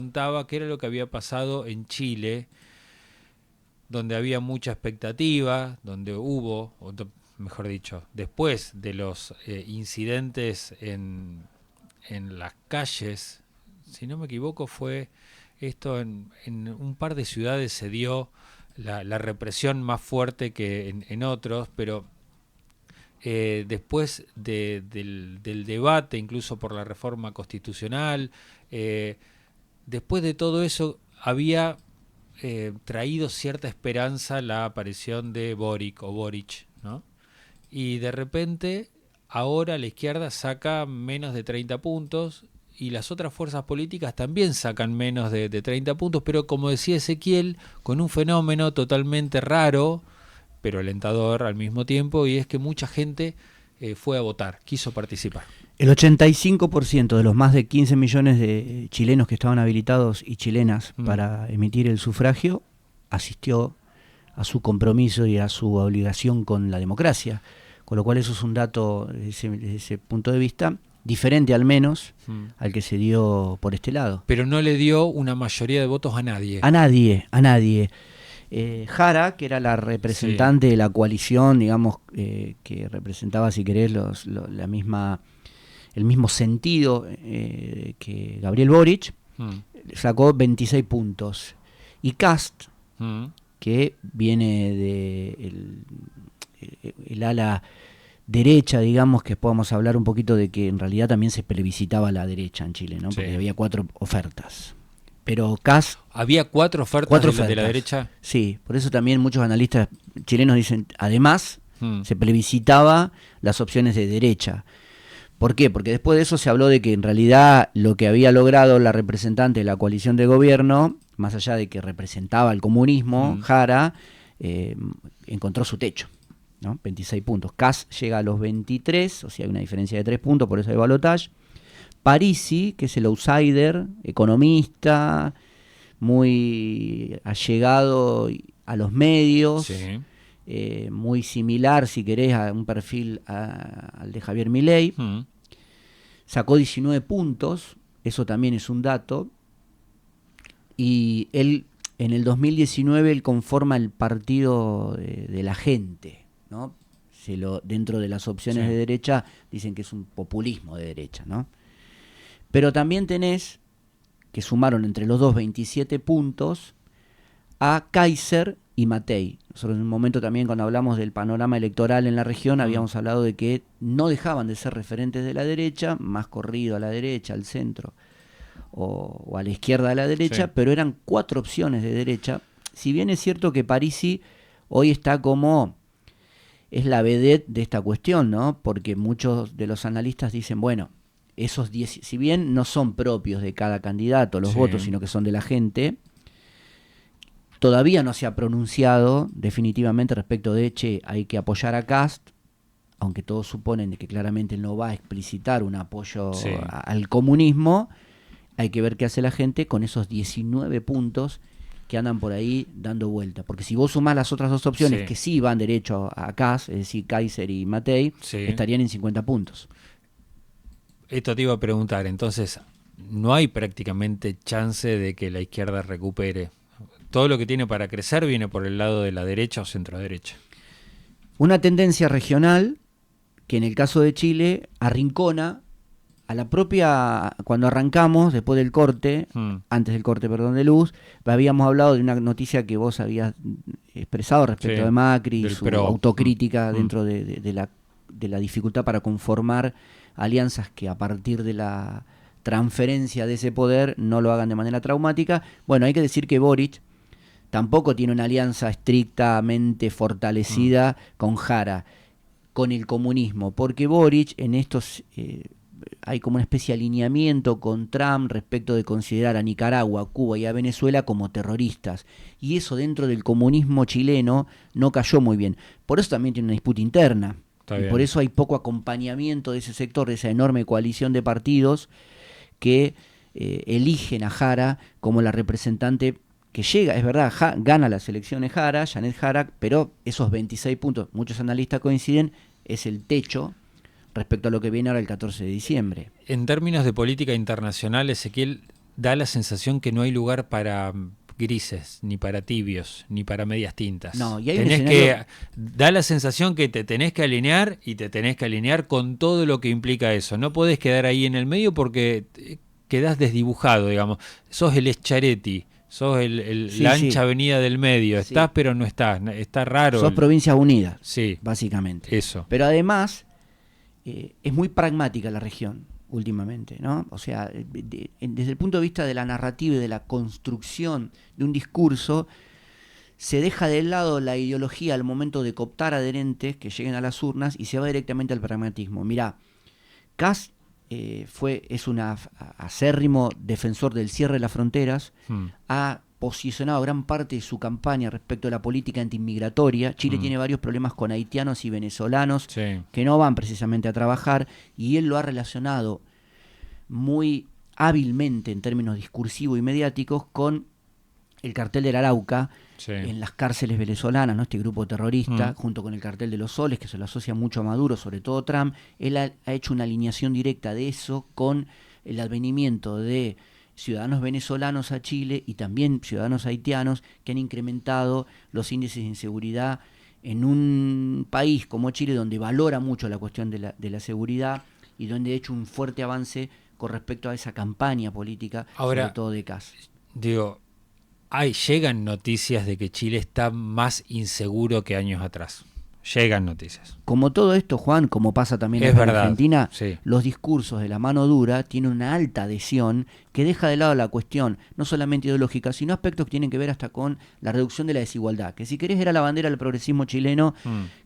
Contaba qué era lo que había pasado en Chile, donde había mucha expectativa, donde hubo, mejor dicho, después de los incidentes en las calles, si no me equivoco, fue esto en un par de ciudades se dio la represión más fuerte que en otros, pero después del debate, incluso por la reforma constitucional, después de todo eso había traído cierta esperanza la aparición de Boric o Boric, ¿no? Y de repente, ahora la izquierda saca menos de 30 puntos y las otras fuerzas políticas también sacan menos de 30 puntos, pero como decía Ezequiel, con un fenómeno totalmente raro, pero alentador al mismo tiempo, y es que mucha gente fue a votar, quiso participar. El 85% de los más de 15 millones de chilenos que estaban habilitados y chilenas para emitir el sufragio asistió a su compromiso y a su obligación con la democracia, con lo cual eso es un dato desde ese punto de vista diferente al menos al que se dio por este lado. Pero no le dio una mayoría de votos a nadie. A nadie, a nadie. Jara, que era la representante de la coalición, digamos, que representaba, si querés, el mismo sentido que Gabriel Boric, sacó 26 puntos. Y Kast, que viene de el ala derecha, digamos, que podamos hablar un poquito de que en realidad también se plebiscitaba la derecha en Chile, ¿no? Porque había 4 ofertas. Pero Kast... ¿Había 4 ofertas de la derecha? Sí, por eso también muchos analistas chilenos dicen, además, se plebiscitaba las opciones de derecha. ¿Por qué? Porque después de eso se habló de que en realidad lo que había logrado la representante de la coalición de gobierno, más allá de que representaba el comunismo, Jara, encontró su techo, ¿no? 26 puntos. Kast llega a los 23, o sea, hay una diferencia de 3 puntos, por eso hay balotaje. Parisi, que es el outsider, economista, muy allegado a los medios, muy similar, si querés, a un perfil al de Javier Milei. Sacó 19 puntos, eso también es un dato. Y él, en el 2019, él conforma el partido de la gente, ¿no? Dentro de las opciones de derecha, dicen que es un populismo de derecha, ¿no? Pero también tenés, que sumaron entre los dos 27 puntos, a Kaiser y Matei. Nosotros en un momento también, cuando hablamos del panorama electoral en la región, habíamos hablado de que no dejaban de ser referentes de la derecha, más corrido a la derecha, al centro, o a la izquierda de la derecha, pero eran 4 opciones de derecha. Si bien es cierto que Parisi hoy está como... es la vedette de esta cuestión, ¿no? Porque muchos de los analistas dicen, bueno, esos 10, si bien no son propios de cada candidato los votos, sino que son de la gente, todavía no se ha pronunciado definitivamente respecto de, hay que apoyar a Kast, aunque todos suponen que claramente él no va a explicitar un apoyo al comunismo. Hay que ver qué hace la gente con esos 19 puntos que andan por ahí dando vuelta. Porque si vos sumás las otras 2 opciones que sí van derecho a Kast, es decir, Kaiser y Matei, estarían en 50 puntos. Esto te iba a preguntar, entonces, ¿no hay prácticamente chance de que la izquierda recupere? Todo lo que tiene para crecer viene por el lado de la derecha o centro-derecha. Una tendencia regional que en el caso de Chile arrincona a la propia... Cuando arrancamos, después del corte, antes del corte, perdón, de luz, habíamos hablado de una noticia que vos habías expresado respecto de Macri, su autocrítica dentro de la dificultad para conformar alianzas que a partir de la transferencia de ese poder no lo hagan de manera traumática. Bueno, hay que decir que Boric tampoco tiene una alianza estrictamente fortalecida con Jara, con el comunismo, porque Boric en estos... hay como una especie de alineamiento con Trump respecto de considerar a Nicaragua, Cuba y a Venezuela como terroristas. Y eso dentro del comunismo chileno no cayó muy bien. Por eso también tiene una disputa interna. Y por eso hay poco acompañamiento de ese sector, de esa enorme coalición de partidos que eligen a Jara como la representante que llega. Es verdad, gana las elecciones Jara, Janet Jara, pero esos 26 puntos, muchos analistas coinciden, es el techo respecto a lo que viene ahora el 14 de diciembre. En términos de política internacional, Ezequiel, da la sensación que no hay lugar para grises, ni para tibios, ni para medias tintas. No, y hay da la sensación que te tenés que alinear y te tenés que alinear con todo lo que implica eso. No podés quedar ahí en el medio porque quedás desdibujado, digamos. Sos el Schiaretti, sos la ancha avenida del medio. Estás, pero no estás. Está raro. Sos Provincias Unidas, sí, básicamente. Eso. Pero además, es muy pragmática la región últimamente, ¿no? O sea, desde el punto de vista de la narrativa y de la construcción de un discurso, se deja de lado la ideología al momento de cooptar adherentes que lleguen a las urnas y se va directamente al pragmatismo. Mirá, Kast es un acérrimo defensor del cierre de las fronteras, ha posicionado gran parte de su campaña respecto a la política antiinmigratoria. Chile tiene varios problemas con haitianos y venezolanos que no van precisamente a trabajar, y él lo ha relacionado muy hábilmente en términos discursivos y mediáticos con el cartel del Arauca en las cárceles venezolanas, ¿no? Este grupo terrorista, junto con el cartel de los Soles, que se lo asocia mucho a Maduro, sobre todo Trump. Él ha hecho una alineación directa de eso con el advenimiento de ciudadanos venezolanos a Chile y también ciudadanos haitianos que han incrementado los índices de inseguridad en un país como Chile, donde valora mucho la cuestión de la seguridad y donde ha hecho un fuerte avance con respecto a esa campaña política, sobre todo de Kast. Digo, llegan noticias de que Chile está más inseguro que años atrás. Llegan noticias. Como todo esto, Juan, como pasa también en Argentina, los discursos de la mano dura tienen una alta adhesión que deja de lado la cuestión, no solamente ideológica, sino aspectos que tienen que ver hasta con la reducción de la desigualdad, que si querés era la bandera del progresismo chileno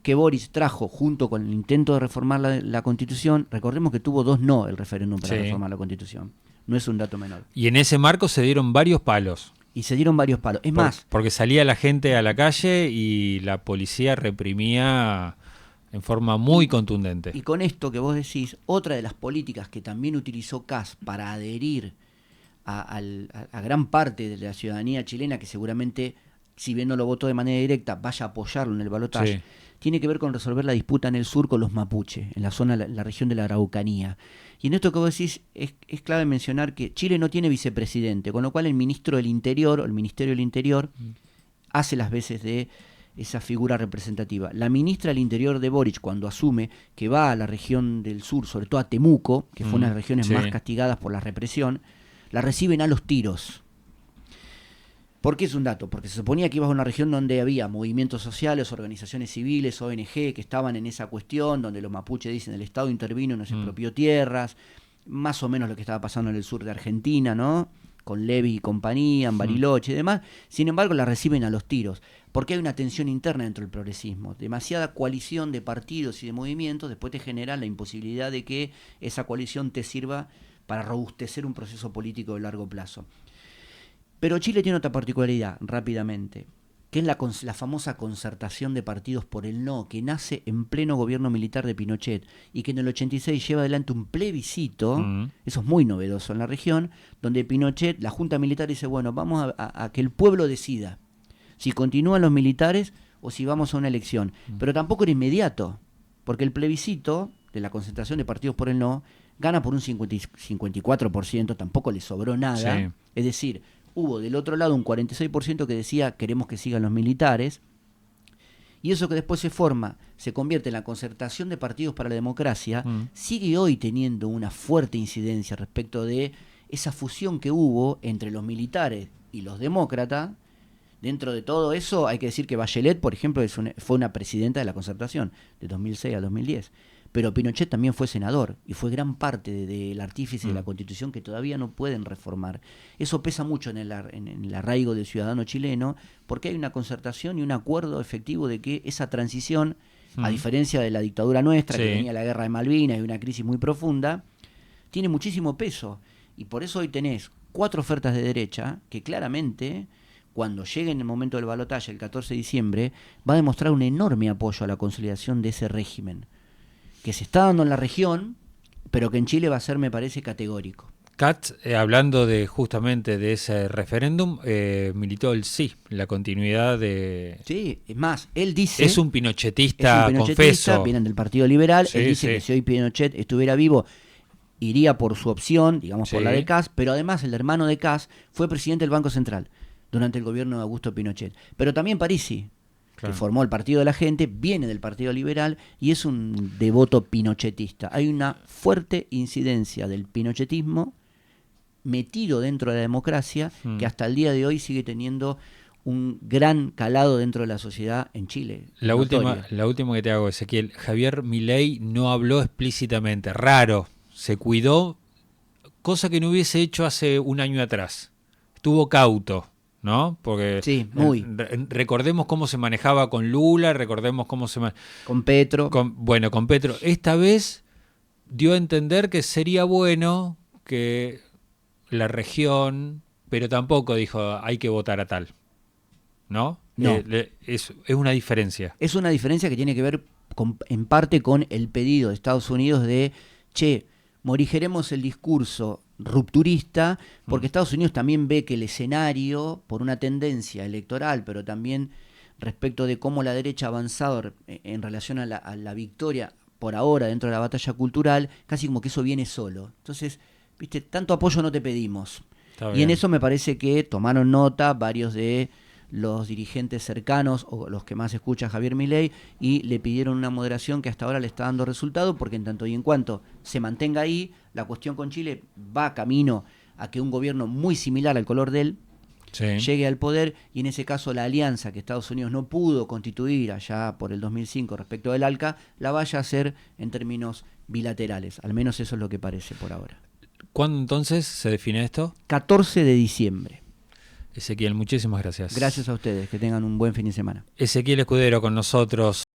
que Boris trajo junto con el intento de reformar la Constitución. Recordemos que tuvo 2 no el referéndum para reformar la Constitución. No es un dato menor. Y en ese marco se dieron varios palos. Y se dieron varios palos. Es más, porque salía la gente a la calle y la policía reprimía en forma muy contundente. Y con esto que vos decís, otra de las políticas que también utilizó Kast para adherir a gran parte de la ciudadanía chilena, que seguramente, si bien no lo votó de manera directa, vaya a apoyarlo en el balotaje, tiene que ver con resolver la disputa en el sur con los mapuches, en la zona, la región de la Araucanía. Y en esto que vos decís, es clave mencionar que Chile no tiene vicepresidente, con lo cual el ministro del Interior, o el Ministerio del Interior, hace las veces de esa figura representativa. La ministra del Interior de Boric, cuando asume, que va a la región del sur, sobre todo a Temuco, que fue una de las regiones más castigadas por la represión, la reciben a los tiros. ¿Por qué es un dato? Porque se suponía que ibas a una región donde había movimientos sociales, organizaciones civiles, ONG, que estaban en esa cuestión, donde los mapuches dicen el Estado intervino y nos expropió tierras, más o menos lo que estaba pasando en el sur de Argentina, ¿no? Con Levi y compañía, en Bariloche y demás. Sin embargo, la reciben a los tiros, porque hay una tensión interna dentro del progresismo. Demasiada coalición de partidos y de movimientos después te genera la imposibilidad de que esa coalición te sirva para robustecer un proceso político de largo plazo. Pero Chile tiene otra particularidad, rápidamente, que es la famosa concertación de partidos por el no, que nace en pleno gobierno militar de Pinochet y que en el 86 lleva adelante un plebiscito, eso es muy novedoso en la región, donde Pinochet, la Junta Militar dice, bueno, vamos a que el pueblo decida si continúan los militares o si vamos a una elección. Pero tampoco era inmediato, porque el plebiscito de la concentración de partidos por el no gana por un 54%, tampoco le sobró nada, es decir, hubo del otro lado un 46% que decía queremos que sigan los militares, y eso que después se convierte en la concertación de partidos para la democracia, sigue hoy teniendo una fuerte incidencia respecto de esa fusión que hubo entre los militares y los demócratas. Dentro de todo eso hay que decir que Bachelet, por ejemplo, fue una presidenta de la concertación de 2006 a 2010. Pero Pinochet también fue senador y fue gran parte del artífice de la Constitución que todavía no pueden reformar. Eso pesa mucho en el arraigo del ciudadano chileno, porque hay una concertación y un acuerdo efectivo de que esa transición, a diferencia de la dictadura nuestra, que venía la guerra de Malvinas y una crisis muy profunda, tiene muchísimo peso. Y por eso hoy tenés 4 ofertas de derecha que claramente, cuando llegue en el momento del balotaje, el 14 de diciembre, va a demostrar un enorme apoyo a la consolidación de ese régimen, que se está dando en la región, pero que en Chile va a ser, me parece, categórico. Kast, hablando justamente de ese referéndum, militó el sí, la continuidad de... Sí, es más, él dice... Es un pinochetista, confeso. Vienen del Partido Liberal, él dice que si hoy Pinochet estuviera vivo, iría por su opción, digamos por Sí. la de Kass, pero además el hermano de Kass fue presidente del Banco Central durante el gobierno de Augusto Pinochet. Pero también Parisi, Claro. que formó el Partido de la Gente, viene del Partido Liberal y es un devoto pinochetista. Hay una fuerte incidencia del pinochetismo metido dentro de la democracia que hasta el día de hoy sigue teniendo un gran calado dentro de la sociedad en Chile. La Notoria. última que te hago, Ezequiel. Javier Milei no habló explícitamente, raro, se cuidó, cosa que no hubiese hecho hace un año atrás. Estuvo cauto, ¿no? Porque Sí, muy. recordemos cómo se manejaba con Lula, recordemos cómo se Con Petro. con Petro. Esta vez dio a entender que sería bueno que la región, pero tampoco dijo hay que votar a tal, ¿no? No. Es una diferencia. Es una diferencia que tiene que ver en parte con el pedido de Estados Unidos de, morigeremos el discurso rupturista, porque Estados Unidos también ve que el escenario, por una tendencia electoral, pero también respecto de cómo la derecha ha avanzado en relación a la victoria por ahora dentro de la batalla cultural, casi como que eso viene solo. Entonces, viste, tanto apoyo no te pedimos. Está Y bien. en eso me parece que tomaron nota varios de los dirigentes cercanos o los que más escucha Javier Milei y le pidieron una moderación que hasta ahora le está dando resultado, porque en tanto y en cuanto se mantenga ahí, la cuestión con Chile va camino a que un gobierno muy similar al color de él Sí. llegue al poder, y en ese caso la alianza que Estados Unidos no pudo constituir allá por el 2005 respecto del ALCA, la vaya a hacer en términos bilaterales. Al menos eso es lo que parece por ahora. ¿Cuándo entonces se define esto? 14 de diciembre. Ezequiel, muchísimas gracias. Gracias a ustedes, que tengan un buen fin de semana. Ezequiel Escudero con nosotros.